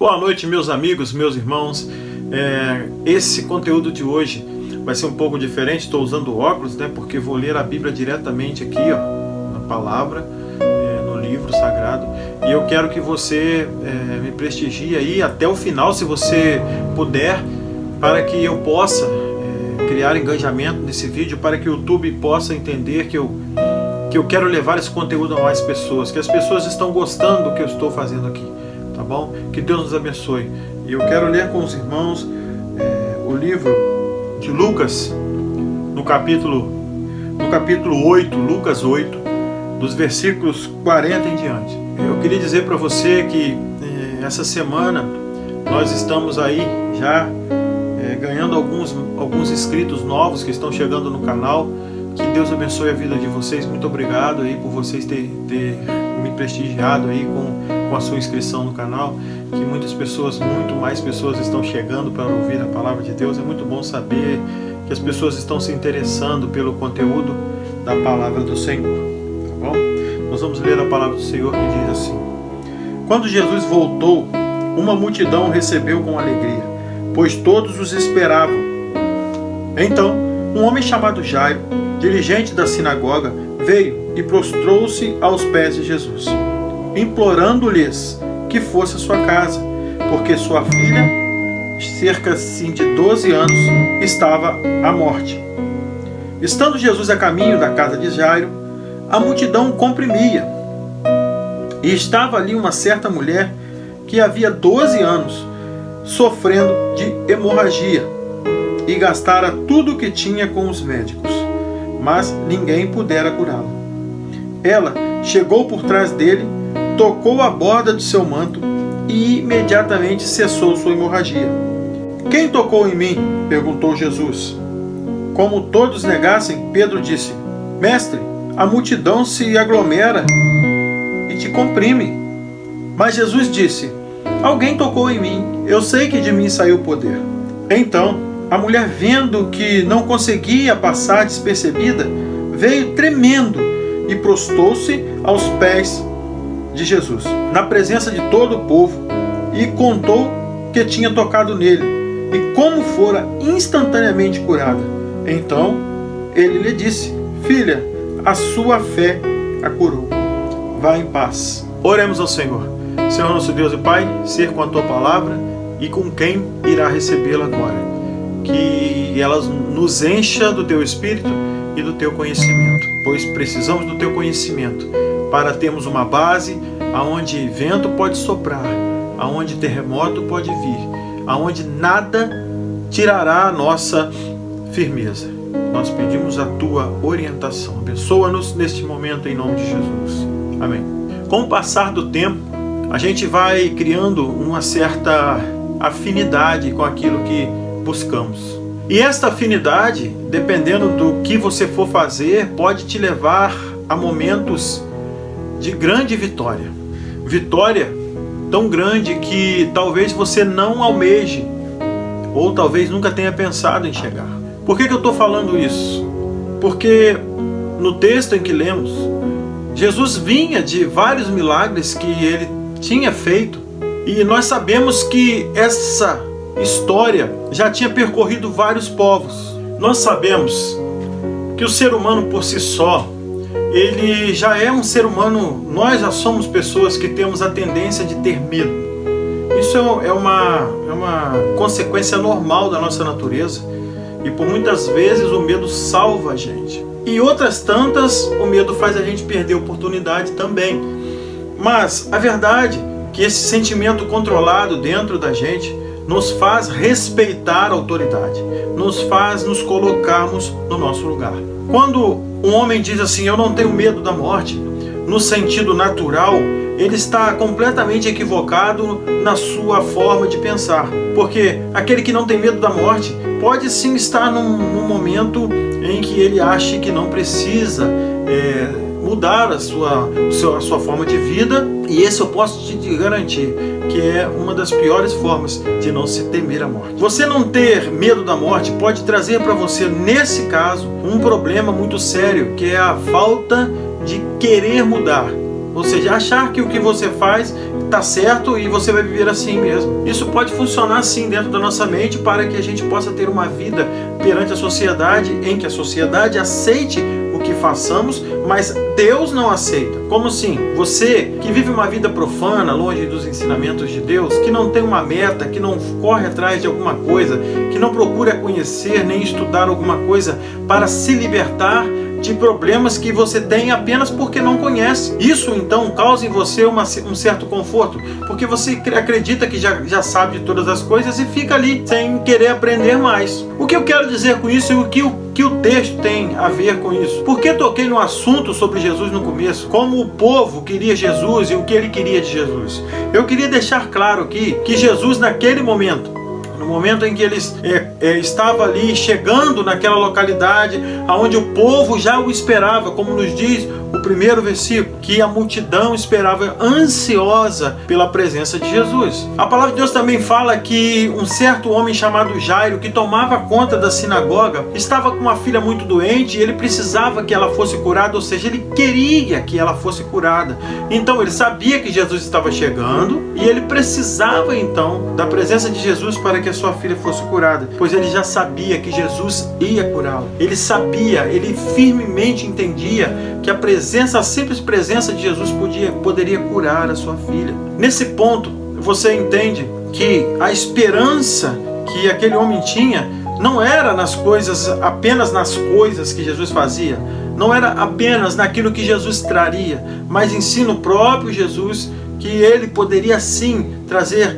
Boa noite, meus amigos, meus irmãos. Esse conteúdo de hoje vai ser um pouco diferente. Estou usando óculos, porque vou ler a Bíblia diretamente aqui, na palavra, no livro sagrado. E eu quero que você me prestigie aí até o final, se você puder, para que eu possa criar engajamento nesse vídeo, para que o YouTube possa entender que eu quero levar esse conteúdo a mais pessoas, que as pessoas estão gostando do que eu estou fazendo aqui. Tá bom? Que Deus nos abençoe. E eu quero ler com os irmãos o livro de Lucas, no capítulo 8, Lucas 8, dos versículos 40 em diante. Eu queria dizer para você que essa semana nós estamos aí já ganhando alguns inscritos novos que estão chegando no canal. Que Deus abençoe a vida de vocês. Muito obrigado aí por vocês ter me prestigiado aí com a sua inscrição no canal. Que muitas pessoas, muito mais pessoas estão chegando para ouvir a palavra de Deus. É muito bom saber que as pessoas estão se interessando pelo conteúdo da palavra do Senhor. Tá bom? Nós vamos ler a palavra do Senhor que diz assim: Quando Jesus voltou, uma multidão o recebeu com alegria, pois todos os esperavam. Então, um homem chamado Jairo, dirigente da sinagoga, veio e prostrou-se aos pés de Jesus, implorando-lhes que fosse à sua casa, porque sua filha, cerca de 12 anos, estava à morte. Estando Jesus a caminho da casa de Jairo, a multidão o comprimia. E estava ali uma certa mulher que havia 12 anos, sofrendo de hemorragia, e gastara tudo o que tinha com os médicos, mas ninguém pudera curá-la. Ela chegou por trás dele, tocou a borda de seu manto e imediatamente cessou sua hemorragia. Quem tocou em mim? Perguntou Jesus. Como todos negassem, Pedro disse: Mestre, a multidão se aglomera e te comprime. Mas Jesus disse: Alguém tocou em mim, eu sei que de mim saiu o poder. Então a mulher, vendo que não conseguia passar despercebida, veio tremendo e prostrou-se aos pés de Jesus, na presença de todo o povo, e contou que tinha tocado nele e como fora instantaneamente curada. Então ele lhe disse: Filha, a sua fé a curou. Vá em paz. Oremos ao Senhor. Senhor nosso Deus e Pai, ser com a tua palavra e com quem irá recebê-la agora. Que ela nos encha do teu Espírito e do teu conhecimento, pois precisamos do teu conhecimento para termos uma base aonde vento pode soprar, aonde terremoto pode vir, aonde nada tirará a nossa firmeza. Nós pedimos a tua orientação. Abençoa-nos neste momento em nome de Jesus. Amém. Com o passar do tempo, a gente vai criando uma certa afinidade com aquilo que buscamos. E esta afinidade, dependendo do que você for fazer, pode te levar a momentos de grande vitória. Vitória tão grande que talvez você não almeje, ou talvez nunca tenha pensado em chegar. Por que eu estou falando isso? Porque no texto em que lemos, Jesus vinha de vários milagres que ele tinha feito, e nós sabemos que essa história já tinha percorrido vários povos. Nós sabemos que o ser humano por si só, ele já é um ser humano, nós já somos pessoas que temos a tendência de ter medo. Isso é uma consequência normal da nossa natureza, e por muitas vezes o medo salva a gente. E outras tantas, o medo faz a gente perder oportunidade também. Mas a verdade é que esse sentimento controlado dentro da gente nos faz respeitar a autoridade, nos faz nos colocarmos no nosso lugar. Quando um homem diz assim: eu não tenho medo da morte, no sentido natural, ele está completamente equivocado na sua forma de pensar. Porque aquele que não tem medo da morte pode sim estar num momento em que ele acha que não precisa mudar a sua forma de vida, e esse eu posso te garantir que é uma das piores formas de não se temer a morte. Você não ter medo da morte pode trazer para você, nesse caso, um problema muito sério, que é a falta de querer mudar. Ou seja, achar que o que você faz está certo e você vai viver assim mesmo. Isso pode funcionar assim dentro da nossa mente para que a gente possa ter uma vida perante a sociedade, em que a sociedade aceite o que façamos, mas Deus não aceita. Como assim? Você que vive uma vida profana, longe dos ensinamentos de Deus, que não tem uma meta, que não corre atrás de alguma coisa, que não procura conhecer nem estudar alguma coisa para se libertar de problemas que você tem apenas porque não conhece. Isso então causa em você um certo conforto, porque você acredita que já sabe de todas as coisas e fica ali sem querer aprender mais. O que eu quero dizer com isso e o que o texto tem a ver com isso? Por que toquei no assunto sobre Jesus no começo? Como o povo queria Jesus e o que ele queria de Jesus? Eu queria deixar claro aqui que Jesus naquele momento, no momento em que ele estava ali chegando naquela localidade onde o povo já o esperava, como nos diz o primeiro versículo, que a multidão esperava ansiosa pela presença de Jesus. A palavra de Deus também fala que um certo homem chamado Jairo, que tomava conta da sinagoga, estava com uma filha muito doente e ele precisava que ela fosse curada, ou seja, ele queria que ela fosse curada. Então ele sabia que Jesus estava chegando e ele precisava então da presença de Jesus para que a sua filha fosse curada, pois ele já sabia que Jesus ia curá-la. Ele sabia, ele firmemente entendia que a simples presença de Jesus poderia curar a sua filha. Nesse ponto, você entende que a esperança que aquele homem tinha não era apenas nas coisas que Jesus fazia, não era apenas naquilo que Jesus traria, mas em si no próprio Jesus, que ele poderia sim trazer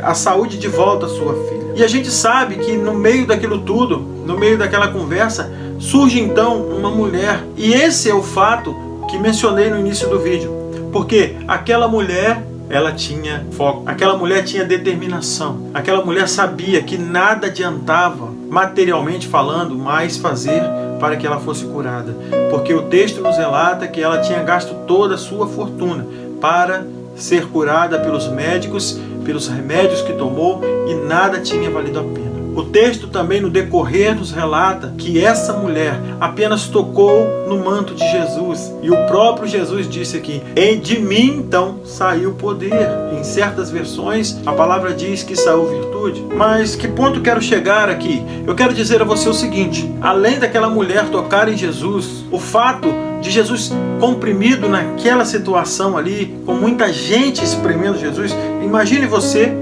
a saúde de volta à sua filha. E a gente sabe que no meio daquilo tudo, no meio daquela conversa, surge então uma mulher. E esse é o fato que mencionei no início do vídeo. Porque aquela mulher, ela tinha foco, aquela mulher tinha determinação, aquela mulher sabia que nada adiantava, materialmente falando, mais fazer para que ela fosse curada. Porque o texto nos relata que ela tinha gasto toda a sua fortuna para ser curada pelos médicos, pelos remédios que tomou, e nada tinha valido a pena. O texto também no decorrer nos relata que essa mulher apenas tocou no manto de Jesus. E o próprio Jesus disse aqui, de mim então saiu poder. Em certas versões a palavra diz que saiu virtude. Mas que ponto quero chegar aqui? Eu quero dizer a você o seguinte, além daquela mulher tocar em Jesus, o fato de Jesus comprimido naquela situação ali, com muita gente espremendo Jesus, imagine você,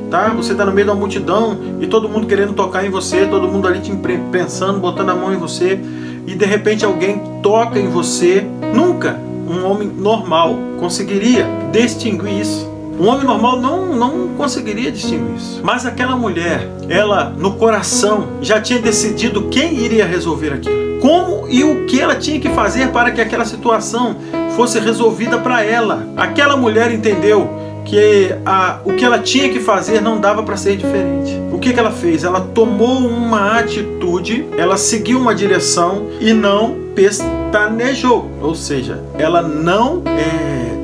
tá? Você está no meio de uma multidão e todo mundo querendo tocar em você, todo mundo ali te pensando, botando a mão em você, e de repente alguém toca em você. Nunca um homem normal conseguiria distinguir isso. Um homem normal não conseguiria distinguir isso. Mas aquela mulher, ela no coração já tinha decidido quem iria resolver aquilo. Como e o que ela tinha que fazer para que aquela situação fosse resolvida para ela. Aquela mulher entendeu que o que ela tinha que fazer não dava para ser diferente. O que ela fez? Ela tomou uma atitude, ela seguiu uma direção e não pestanejou. Ou seja, ela não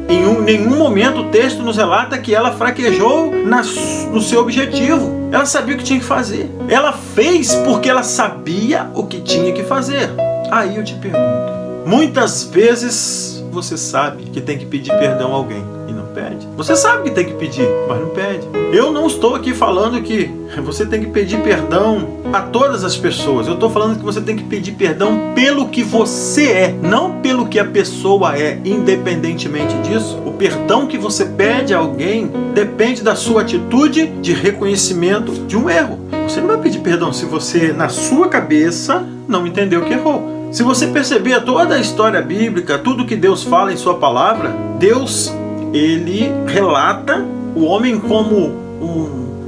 em nenhum momento o texto nos relata que ela fraquejou no seu objetivo. Ela sabia o que tinha que fazer. Ela fez porque ela sabia o que tinha que fazer. Aí eu te pergunto, muitas vezes você sabe que tem que pedir perdão a alguém e não pede. Você sabe que tem que pedir, mas não pede. Eu não estou aqui falando que você tem que pedir perdão a todas as pessoas. Eu estou falando que você tem que pedir perdão pelo que você é, não pelo que a pessoa é. Independentemente disso, o perdão que você pede a alguém depende da sua atitude de reconhecimento de um erro. Você não vai pedir perdão se você, na sua cabeça, não entendeu que errou. Se você perceber toda a história bíblica, tudo que Deus fala em sua palavra, Deus, ele relata o homem como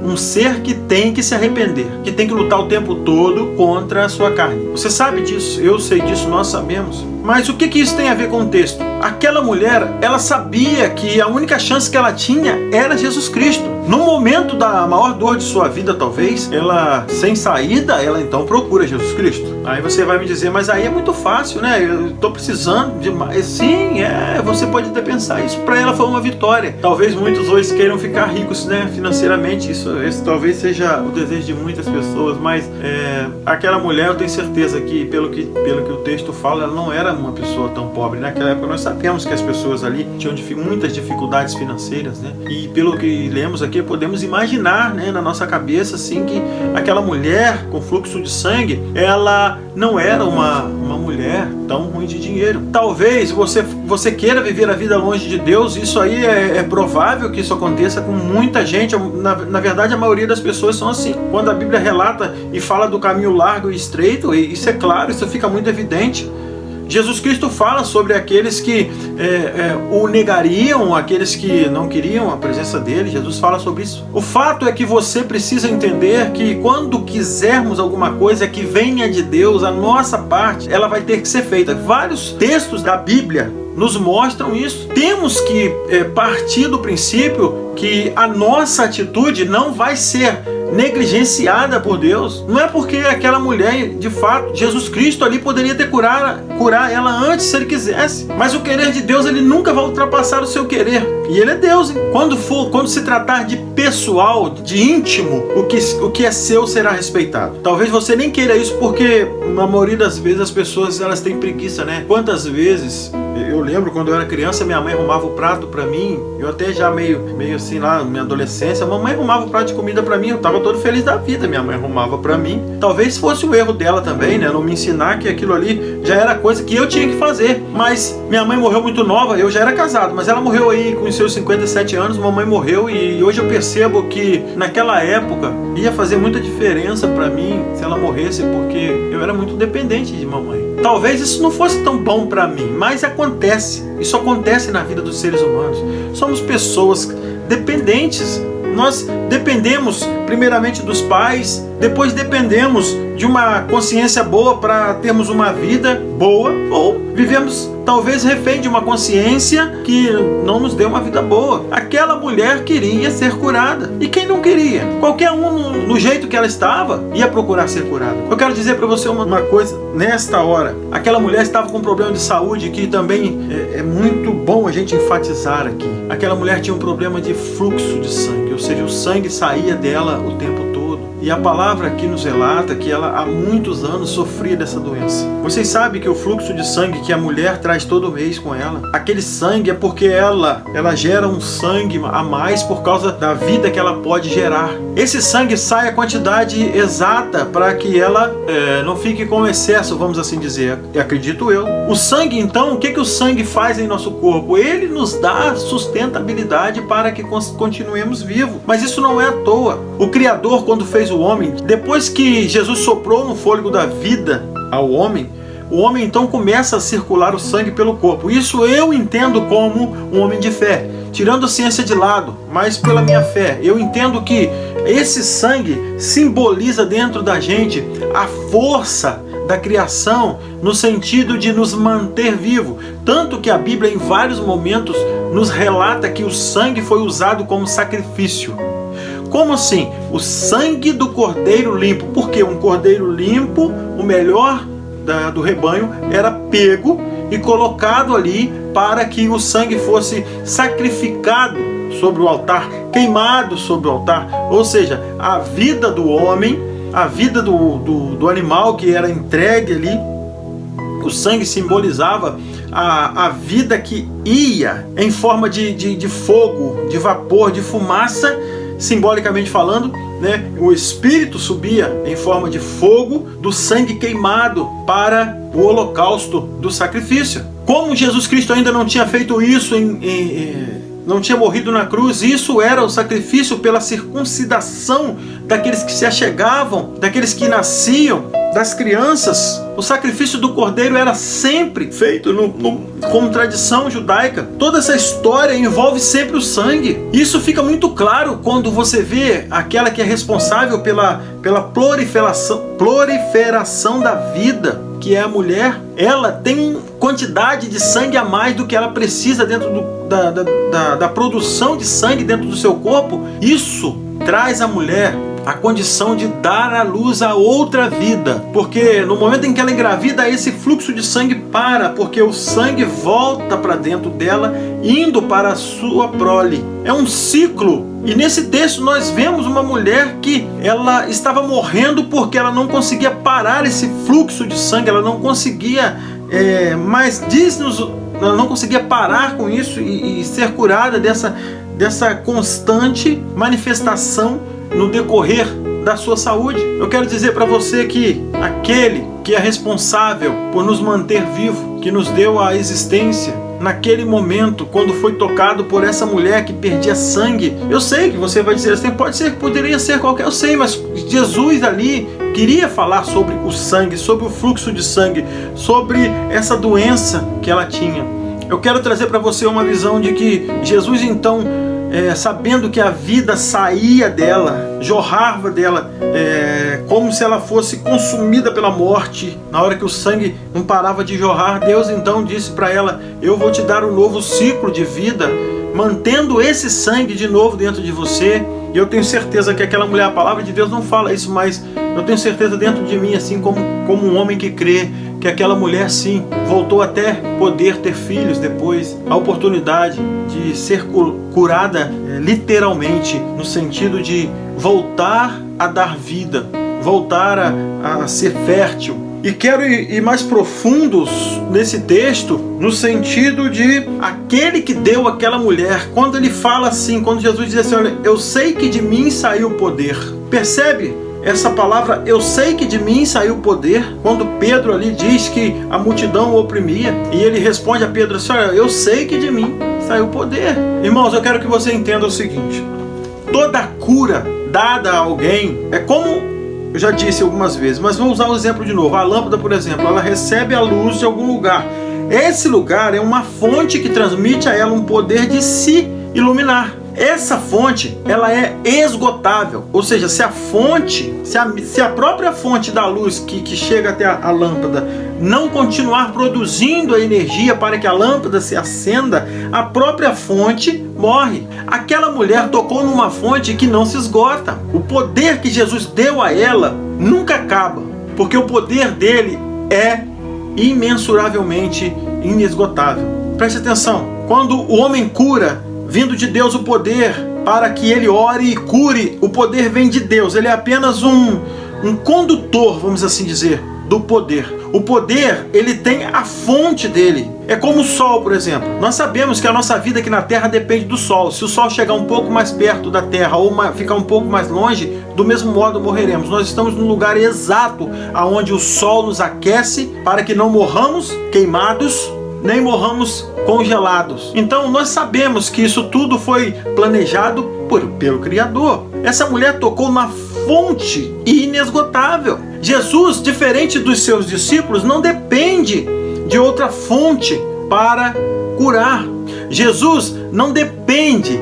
um ser que tem que se arrepender, que tem que lutar o tempo todo contra a sua carne. Você sabe disso, eu sei disso, nós sabemos. Mas o que isso tem a ver com o texto? Aquela mulher, ela sabia que a única chance que ela tinha era Jesus Cristo. No momento da maior dor de sua vida, talvez, ela, sem saída, ela então procura Jesus Cristo. Aí você vai me dizer, mas aí é muito fácil, né? Eu estou precisando de mais. Sim, você pode até pensar, isso para ela foi uma vitória. Talvez muitos hoje queiram ficar ricos, né, financeiramente, esse talvez seja o desejo de muitas pessoas, mas aquela mulher, eu tenho certeza que, pelo que o texto fala, ela não era uma pessoa tão pobre. Naquela época nós sabemos que as pessoas ali tinham muitas dificuldades financeiras, né? E pelo que lemos aqui, podemos imaginar, né, na nossa cabeça, assim, que aquela mulher com fluxo de sangue, ela não era uma mulher tão ruim de dinheiro. Talvez você queira viver a vida longe de Deus. Isso aí é provável que isso aconteça com muita gente. Na verdade, a maioria das pessoas são assim. Quando a Bíblia relata e fala do caminho largo e estreito, isso é claro, isso fica muito evidente. Jesus Cristo fala sobre aqueles que o negariam, aqueles que não queriam a presença dele. Jesus fala sobre isso. O fato é que você precisa entender que quando quisermos alguma coisa que venha de Deus, a nossa parte, ela vai ter que ser feita. Vários textos da Bíblia nos mostram isso. Temos que partir do princípio que a nossa atitude não vai ser negligenciada por Deus. Não é porque aquela mulher, de fato, Jesus Cristo ali poderia ter curar ela antes, se ele quisesse. Mas o querer de Deus, ele nunca vai ultrapassar o seu querer. E ele é Deus, hein? Quando se tratar de pessoal, de íntimo, o que é seu será respeitado. Talvez você nem queira isso, porque na maioria das vezes as pessoas, elas têm preguiça, né? Quantas vezes eu lembro quando eu era criança, minha mãe arrumava o prato pra mim. Eu até já meio assim lá na minha adolescência, a mamãe arrumava o prato de comida pra mim. Eu tava todo feliz da vida, minha mãe arrumava pra mim. Talvez fosse o erro dela também, né? Não me ensinar que aquilo ali já era coisa que eu tinha que fazer. Mas minha mãe morreu muito nova, eu já era casado, mas ela morreu aí com os seus 57 anos, mamãe morreu, e hoje eu percebo que naquela época ia fazer muita diferença pra mim se ela morresse, porque eu era muito dependente de mamãe. Talvez isso não fosse tão bom pra mim, mas acontece. Isso acontece na vida dos seres humanos. Somos pessoas dependentes. Nós dependemos primeiramente dos pais, depois dependemos de uma consciência boa para termos uma vida boa, ou vivemos talvez refém de uma consciência que não nos deu uma vida boa. Aquela mulher queria ser curada. E quem não queria? Qualquer um, no jeito que ela estava, ia procurar ser curada. Eu quero dizer para você uma coisa nesta hora. Aquela mulher estava com um problema de saúde que também é muito bom a gente enfatizar aqui. Aquela mulher tinha um problema de fluxo de sangue, ou seja, o sangue saía dela o tempo todo. E a palavra aqui nos relata que ela há muitos anos sofria dessa doença. Vocês sabem que o fluxo de sangue que a mulher traz todo mês com ela, aquele sangue é porque ela gera um sangue a mais por causa da vida que ela pode gerar. Esse sangue sai a quantidade exata para que ela não fique com excesso, vamos assim dizer, acredito eu. O sangue, então, o que o sangue faz em nosso corpo? Ele nos dá sustentabilidade para que continuemos vivos. Mas isso não é à toa. O Criador, quando fez o homem, depois que Jesus soprou no fôlego da vida ao homem, o homem então começa a circular o sangue pelo corpo. Isso eu entendo como um homem de fé, tirando a ciência de lado, mas pela minha fé. Eu entendo que esse sangue simboliza dentro da gente a força da criação, no sentido de nos manter vivo. Tanto que a Bíblia em vários momentos nos relata que o sangue foi usado como sacrifício. Como assim? O sangue do cordeiro limpo. Porque um cordeiro limpo, o melhor do rebanho, era pego e colocado ali para que o sangue fosse sacrificado sobre o altar, queimado sobre o altar. Ou seja, a vida do homem, a vida do animal que era entregue ali, o sangue simbolizava a vida que ia em forma de fogo, de vapor, de fumaça, simbolicamente falando, né? O espírito subia em forma de fogo do sangue queimado para o holocausto do sacrifício. Como Jesus Cristo ainda não tinha feito isso, não tinha morrido na cruz, isso era o sacrifício pela circuncidação daqueles que se achegavam, daqueles que nasciam, das crianças. O sacrifício do cordeiro era sempre feito como tradição judaica. Toda essa história envolve sempre o sangue. Isso fica muito claro quando você vê aquela que é responsável pela proliferação da vida, que é a mulher. Ela tem quantidade de sangue a mais do que ela precisa dentro da produção de sangue dentro do seu corpo. Isso traz à mulher a condição de dar à luz a outra vida, porque no momento em que ela engravida, esse fluxo de sangue para, porque o sangue volta para dentro dela, indo para a sua prole. É um ciclo. E nesse texto nós vemos uma mulher que ela estava morrendo porque ela não conseguia parar esse fluxo de sangue, ela não conseguia, mas diz-nos ela não conseguia parar com isso e ser curada dessa constante manifestação no decorrer da sua saúde. Eu quero dizer para você que aquele que é responsável por nos manter vivo, que nos deu a existência, naquele momento, quando foi tocado por essa mulher que perdia sangue, eu sei que você vai dizer assim, pode ser, poderia ser qualquer, eu sei, mas Jesus ali queria falar sobre o sangue, sobre o fluxo de sangue, sobre essa doença que ela tinha. Eu quero trazer para você uma visão de que Jesus então, sabendo que a vida saía dela, jorrava dela, como se ela fosse consumida pela morte, na hora que o sangue não parava de jorrar, Deus então disse para ela, eu vou te dar um novo ciclo de vida, mantendo esse sangue de novo dentro de você. E eu tenho certeza que aquela mulher, a palavra de Deus não fala isso, mas eu tenho certeza dentro de mim, assim como um homem que crê, que aquela mulher sim, voltou até poder ter filhos depois, a oportunidade de ser curada literalmente, no sentido de voltar a dar vida, voltar a ser fértil. E quero ir mais profundos nesse texto, no sentido de aquele que deu aquela mulher, quando ele fala assim, quando Jesus diz assim, olha, eu sei que de mim saiu o poder. Percebe essa palavra, eu sei que de mim saiu o poder, quando Pedro ali diz que a multidão o oprimia, e ele responde a Pedro assim, olha, eu sei que de mim saiu o poder. Irmãos, eu quero que você entenda o seguinte, toda cura dada a alguém é como... Eu já disse algumas vezes, mas vamos usar um exemplo de novo. A lâmpada, por exemplo, ela recebe a luz de algum lugar. Esse lugar é uma fonte que transmite a ela um poder de se iluminar. Essa fonte, ela é esgotável. Ou seja, se a fonte, se a própria fonte da luz que chega até a lâmpada não continuar produzindo a energia para que a lâmpada se acenda, a própria fonte morre. Aquela mulher tocou numa fonte que não se esgota. O poder que Jesus deu a ela nunca acaba, porque o poder dele é imensuravelmente inesgotável. Preste atenção, quando o homem cura, vindo de Deus o poder para que ele ore e cure, o poder vem de Deus, ele é apenas um condutor, vamos assim dizer, do poder. O poder, ele tem a fonte dele. É como o sol, por exemplo. Nós sabemos que a nossa vida aqui na Terra depende do sol. Se o sol chegar um pouco mais perto da Terra ou ficar um pouco mais longe, do mesmo modo morreremos. Nós estamos no lugar exato onde o sol nos aquece para que não morramos queimados, nem morramos congelados. Então nós sabemos que isso tudo foi planejado pelo Criador. Essa mulher tocou na fonte inesgotável. Jesus, diferente dos seus discípulos, não depende de outra fonte para curar. Jesus não depende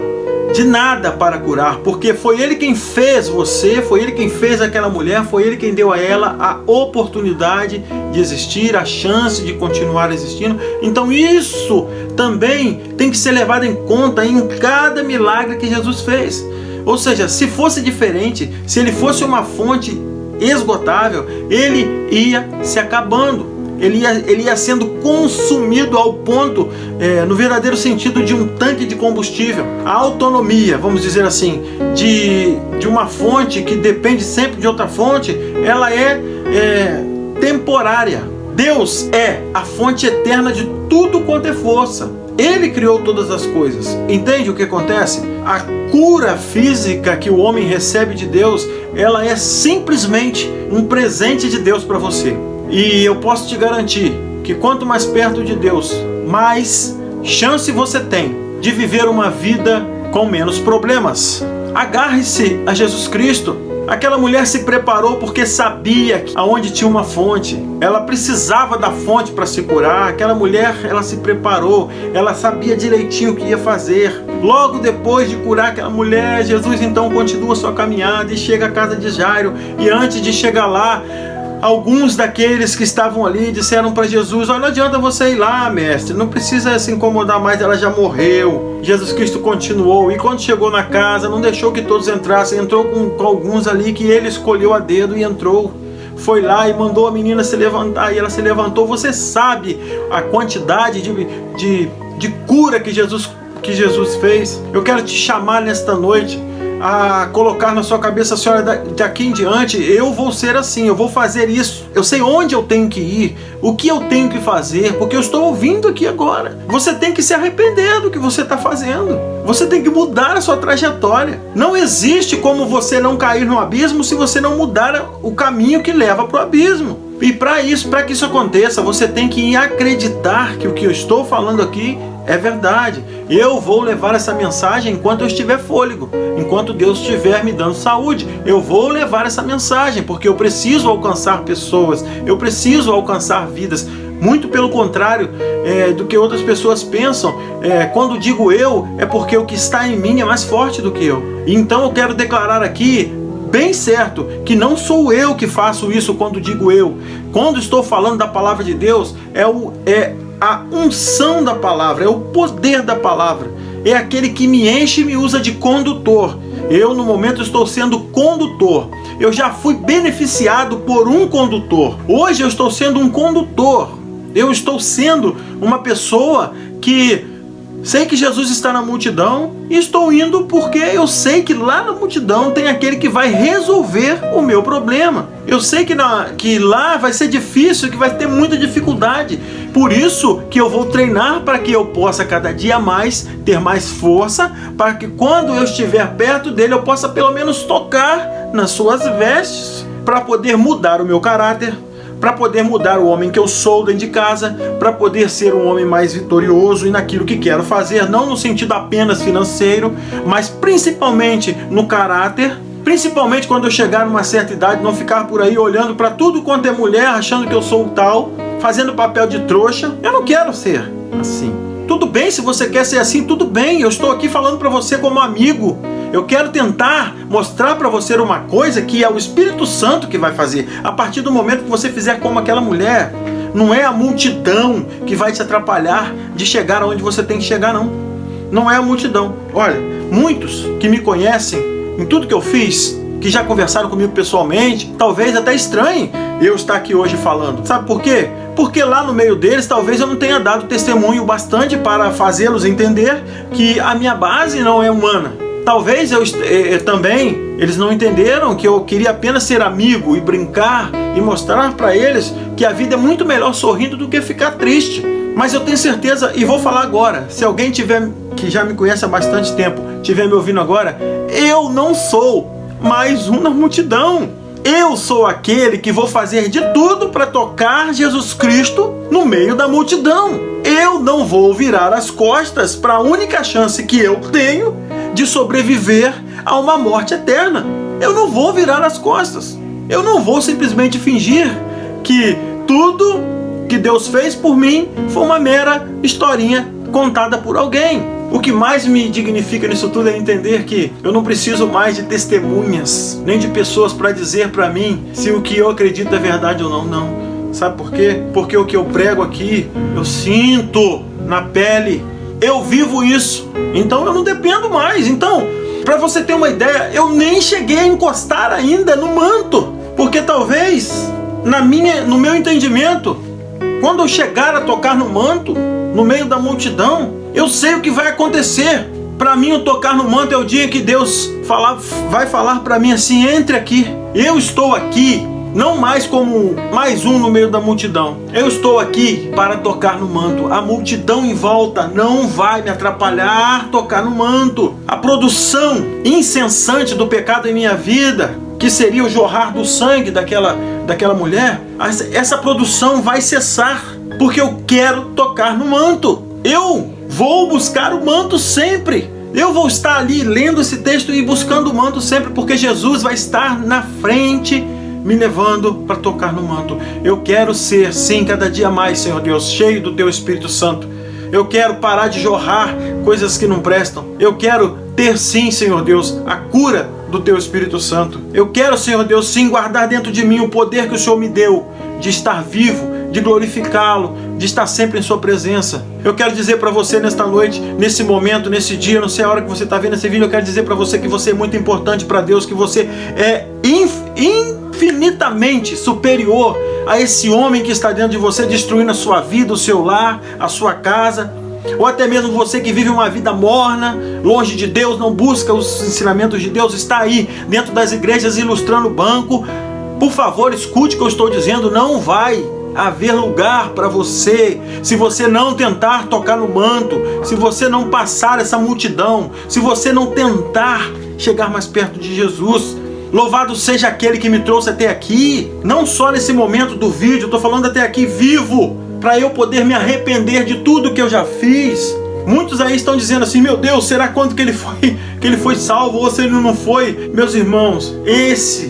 de nada para curar, porque foi Ele quem fez você, foi Ele quem fez aquela mulher, foi Ele quem deu a ela a oportunidade de existir, a chance de continuar existindo. Então isso também tem que ser levado em conta em cada milagre que Jesus fez. Ou seja, se fosse diferente, se Ele fosse uma fonte esgotável, Ele ia se acabando. Ele ia sendo consumido ao ponto, no verdadeiro sentido de um tanque de combustível. A autonomia, vamos dizer assim, de uma fonte que depende sempre de outra fonte, ela é temporária. Deus é a fonte eterna de tudo quanto é força. Ele criou todas as coisas. Entende o que acontece? A cura física que o homem recebe de Deus, ela é simplesmente um presente de Deus para você. E eu posso te garantir que quanto mais perto de Deus, mais chance você tem de viver uma vida com menos problemas. Agarre-se a Jesus Cristo. Aquela mulher se preparou porque sabia aonde tinha uma fonte. Ela precisava da fonte para se curar. Aquela mulher, ela se preparou. Ela sabia direitinho o que ia fazer. Logo depois de curar aquela mulher, Jesus então continua sua caminhada e chega à casa de Jairo. E antes de chegar lá, alguns daqueles que estavam ali disseram para Jesus: olha, não adianta você ir lá, mestre, não precisa se incomodar mais, ela já morreu. Jesus Cristo continuou, e quando chegou na casa, não deixou que todos entrassem, entrou com alguns ali que ele escolheu a dedo e entrou. Foi lá e mandou a menina se levantar, e ela se levantou. Você sabe a quantidade de cura que que Jesus fez. Eu quero te chamar nesta noite a colocar na sua cabeça, senhora, daqui em diante eu vou ser assim, eu vou fazer isso, eu sei onde eu tenho que ir, o que eu tenho que fazer, porque eu estou ouvindo aqui agora. Você tem que se arrepender do que você está fazendo, você tem que mudar a sua trajetória. Não existe como você não cair no abismo se você não mudar o caminho que leva para o abismo. E para que isso aconteça, você tem que acreditar que o que eu estou falando aqui é verdade. Eu vou levar essa mensagem enquanto eu estiver fôlego, enquanto Deus estiver me dando saúde. Eu vou levar essa mensagem, porque eu preciso alcançar pessoas, eu preciso alcançar vidas. Muito pelo contrário do que outras pessoas pensam. Quando digo eu, é porque o que está em mim é mais forte do que eu. Então eu quero declarar aqui, bem certo, que não sou eu que faço isso quando digo eu. Quando estou falando da palavra de Deus, é a unção da palavra, é o poder da palavra, é aquele que me enche e me usa de condutor. Eu no momento estou sendo condutor. Eu já fui beneficiado por um condutor. Hoje eu estou sendo um condutor. Eu estou sendo uma pessoa que sei que Jesus está na multidão e estou indo porque eu sei que lá na multidão tem aquele que vai resolver o meu problema. Eu sei que lá vai ser difícil, que vai ter muita dificuldade. Por isso que eu vou treinar para que eu possa cada dia mais ter mais força, para que quando eu estiver perto dele eu possa pelo menos tocar nas suas vestes, para poder mudar o meu caráter, para poder mudar o homem que eu sou dentro de casa, para poder ser um homem mais vitorioso e naquilo que quero fazer, não no sentido apenas financeiro, mas principalmente no caráter, principalmente quando eu chegar numa certa idade, não ficar por aí olhando para tudo quanto é mulher, achando que eu sou o tal, fazendo papel de trouxa. Eu não quero ser assim. Tudo bem, se você quer ser assim, tudo bem, eu estou aqui falando para você como amigo. Eu quero tentar mostrar para você uma coisa que é o Espírito Santo que vai fazer. A partir do momento que você fizer como aquela mulher, não é a multidão que vai te atrapalhar de chegar aonde você tem que chegar, não. Não é a multidão. Olha, muitos que me conhecem em tudo que eu fiz, que já conversaram comigo pessoalmente, talvez até estranhem eu estar aqui hoje falando. Sabe por quê? Porque lá no meio deles, talvez eu não tenha dado testemunho bastante para fazê-los entender que a minha base não é humana. Talvez também eles não entenderam que eu queria apenas ser amigo e brincar e mostrar para eles que a vida é muito melhor sorrindo do que ficar triste. Mas eu tenho certeza, e vou falar agora, se alguém que já me conhece há bastante tempo, estiver me ouvindo agora, eu não sou mais um na multidão. Eu sou aquele que vou fazer de tudo para tocar Jesus Cristo no meio da multidão. Eu não vou virar as costas para a única chance que eu tenho de sobreviver a uma morte eterna. Eu não vou virar as costas. Eu não vou simplesmente fingir que tudo que Deus fez por mim foi uma mera historinha contada por alguém. O que mais me dignifica nisso tudo é entender que eu não preciso mais de testemunhas, nem de pessoas para dizer para mim se o que eu acredito é verdade ou não. Não. Sabe por quê? Porque o que eu prego aqui, eu sinto na pele, eu vivo isso. Então eu não dependo mais. Então, para você ter uma ideia, eu nem cheguei a encostar ainda no manto, porque talvez no meu entendimento, quando eu chegar a tocar no manto, no meio da multidão, eu sei o que vai acontecer. Para mim, o tocar no manto é o dia que Deus vai falar para mim assim: entre aqui. Eu estou aqui, não mais como mais um no meio da multidão. Eu estou aqui para tocar no manto. A multidão em volta não vai me atrapalhar tocar no manto. A produção incessante do pecado em minha vida, que seria o jorrar do sangue daquela mulher, essa produção vai cessar, porque eu quero tocar no manto. Eu vou buscar o manto sempre. Eu vou estar ali lendo esse texto e buscando o manto sempre, porque Jesus vai estar na frente me levando para tocar no manto. Eu quero ser, sim, cada dia mais, Senhor Deus, cheio do Teu Espírito Santo. Eu quero parar de jorrar coisas que não prestam. Eu quero ter, sim, Senhor Deus, a cura do Teu Espírito Santo. Eu quero, Senhor Deus, sim, guardar dentro de mim o poder que o Senhor me deu de estar vivo, de glorificá-lo, de estar sempre em Sua presença. Eu quero dizer para você nesta noite, nesse momento, nesse dia, não sei a hora que você está vendo esse vídeo, eu quero dizer para você que você é muito importante para Deus, que você é infinitamente superior a esse homem que está dentro de você, destruindo a sua vida, o seu lar, a sua casa. ou até mesmo você que vive uma vida morna, longe de Deus, não busca os ensinamentos de Deus, está aí dentro das igrejas ilustrando o banco, por favor, escute o que eu estou dizendo, não vai haver lugar para você se você não tentar tocar no manto, se você não passar essa multidão, se você não tentar chegar mais perto de Jesus. Louvado seja aquele que me trouxe até aqui, não só nesse momento do vídeo, eu estou falando até aqui vivo, para eu poder me arrepender de tudo que eu já fiz. Muitos aí estão dizendo assim, meu Deus, será quando que ele foi salvo ou se ele não foi? Meus irmãos,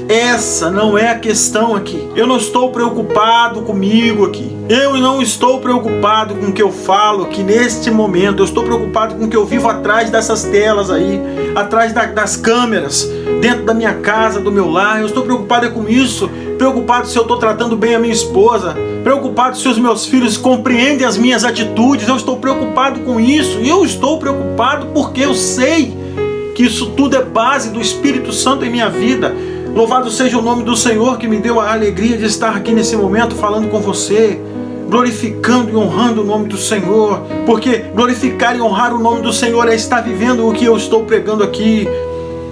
essa não é a questão aqui. Eu não estou preocupado comigo aqui. Eu não estou preocupado com o que eu falo aqui neste momento. Eu estou preocupado com o que eu vivo atrás dessas telas aí, atrás das câmeras, dentro da minha casa, do meu lar. Eu estou preocupado com isso. Preocupado se eu estou tratando bem a minha esposa, preocupado se os meus filhos compreendem as minhas atitudes. Eu estou preocupado com isso, e eu estou preocupado porque eu sei que isso tudo é base do Espírito Santo em minha vida. Louvado seja o nome do Senhor que me deu a alegria de estar aqui nesse momento falando com você, glorificando e honrando o nome do Senhor, porque glorificar e honrar o nome do Senhor é estar vivendo o que eu estou pregando aqui.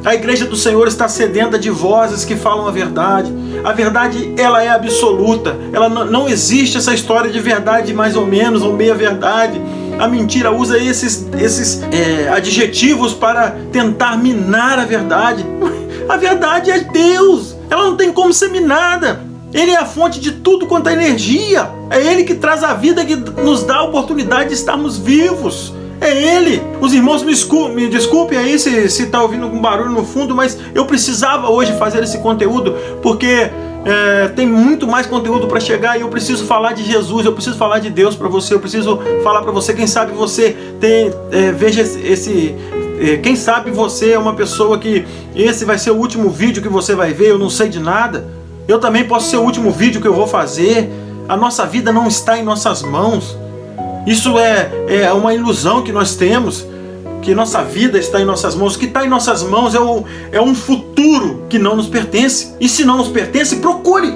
A igreja do Senhor está sedenta de vozes que falam a verdade. A verdade, ela é absoluta. Ela não existe essa história de verdade mais ou menos, ou meia verdade. A mentira usa esses adjetivos para tentar minar a verdade. A verdade é Deus. Ela não tem como ser minada. Ele é a fonte de tudo quanto é energia. É Ele que traz a vida, que nos dá a oportunidade de estarmos vivos. É Ele. Os irmãos me desculpem aí se está ouvindo algum barulho no fundo, mas eu precisava hoje fazer esse conteúdo, porque tem muito mais conteúdo para chegar e eu preciso falar de Jesus, eu preciso falar de Deus para você, eu preciso falar para você. Quem sabe você veja quem sabe você é uma pessoa que esse vai ser o último vídeo que você vai ver, eu não sei de nada. Eu também posso ser o último vídeo que eu vou fazer. A nossa vida não está em nossas mãos. Isso é uma ilusão que nós temos, que nossa vida está em nossas mãos. O que está em nossas mãos é um futuro que não nos pertence. E se não nos pertence, procure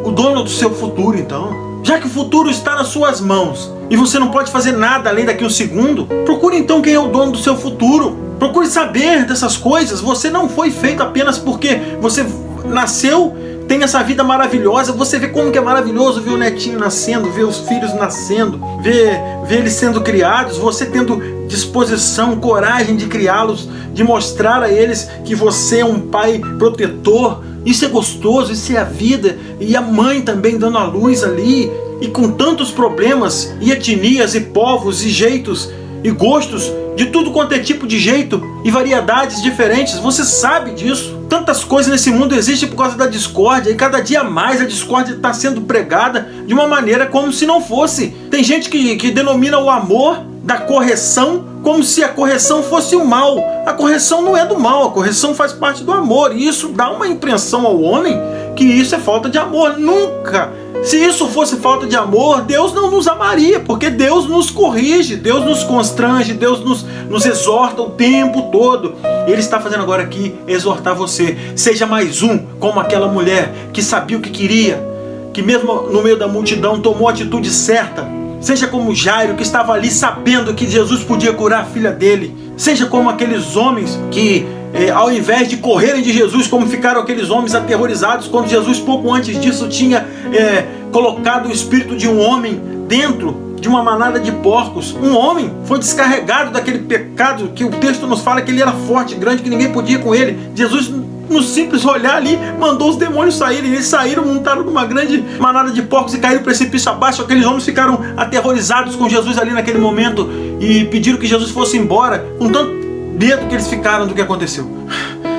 o dono do seu futuro então. Já que o futuro está nas suas mãos e você não pode fazer nada além daqui um segundo, procure então quem é o dono do seu futuro. Procure saber dessas coisas. Você não foi feito apenas porque você nasceu, tem essa vida maravilhosa. Você vê como que é maravilhoso ver o netinho nascendo, ver os filhos nascendo, ver eles sendo criados, você tendo disposição, coragem de criá-los, de mostrar a eles que você é um pai protetor. Isso é gostoso, isso é a vida. E a mãe também dando a luz ali, e com tantos problemas, e etnias, e povos, e jeitos, e gostos, de tudo quanto é tipo de jeito, e variedades diferentes. Você sabe disso. Tantas coisas nesse mundo existem por causa da discórdia, e cada dia mais a discórdia está sendo pregada de uma maneira como se não fosse. Tem gente que denomina o amor da correção como se a correção fosse o mal. A correção não é do mal, a correção faz parte do amor, e isso dá uma impressão ao homem que isso é falta de amor. Nunca! Se isso fosse falta de amor, Deus não nos amaria, porque Deus nos corrige, Deus nos constrange, Deus nos exorta o tempo todo. Ele está fazendo agora aqui exortar você. Seja mais um, como aquela mulher que sabia o que queria, que mesmo no meio da multidão tomou a atitude certa. Seja como Jairo, que estava ali sabendo que Jesus podia curar a filha dele. Seja como aqueles homens que, ao invés de correrem de Jesus, como ficaram aqueles homens aterrorizados, quando Jesus pouco antes disso tinha colocado o espírito de um homem dentro de uma manada de porcos. Um homem foi descarregado daquele pecado que o texto nos fala que ele era forte, grande, que ninguém podia com ele. Jesus, no simples olhar ali, mandou os demônios saírem. Eles saíram, montaram numa grande manada de porcos e caíram no precipício abaixo. Aqueles homens ficaram aterrorizados com Jesus ali naquele momento e pediram que Jesus fosse embora, com tanto medo que eles ficaram do que aconteceu.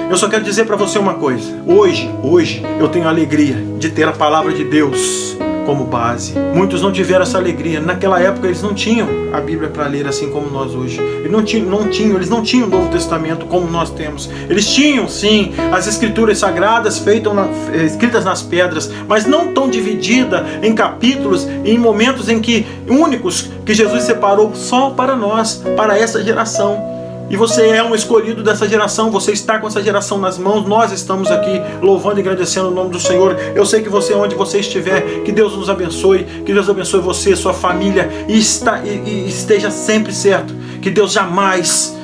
Eu só quero dizer para você uma coisa. Hoje eu tenho a alegria de ter a palavra de Deus como base. Muitos não tiveram essa alegria. Naquela época eles não tinham a Bíblia para ler assim como nós hoje. Eles não tinham o Novo Testamento como nós temos. Eles tinham sim as Escrituras Sagradas escritas nas pedras, mas não tão dividida em capítulos, em momentos em que únicos que Jesus separou só para nós, para essa geração. E você é um escolhido dessa geração, você está com essa geração nas mãos, nós estamos aqui louvando e agradecendo o nome do Senhor. Eu sei que você, onde você estiver, que Deus nos abençoe, que Deus abençoe você, sua família, e esteja sempre certo, que Deus jamais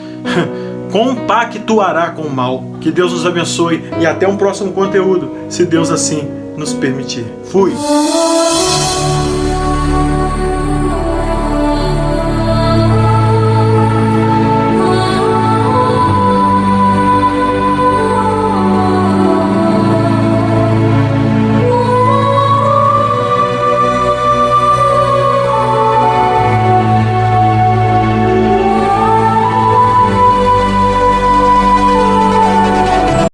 compactuará com o mal. Que Deus nos abençoe e até um próximo conteúdo, se Deus assim nos permitir. Fui!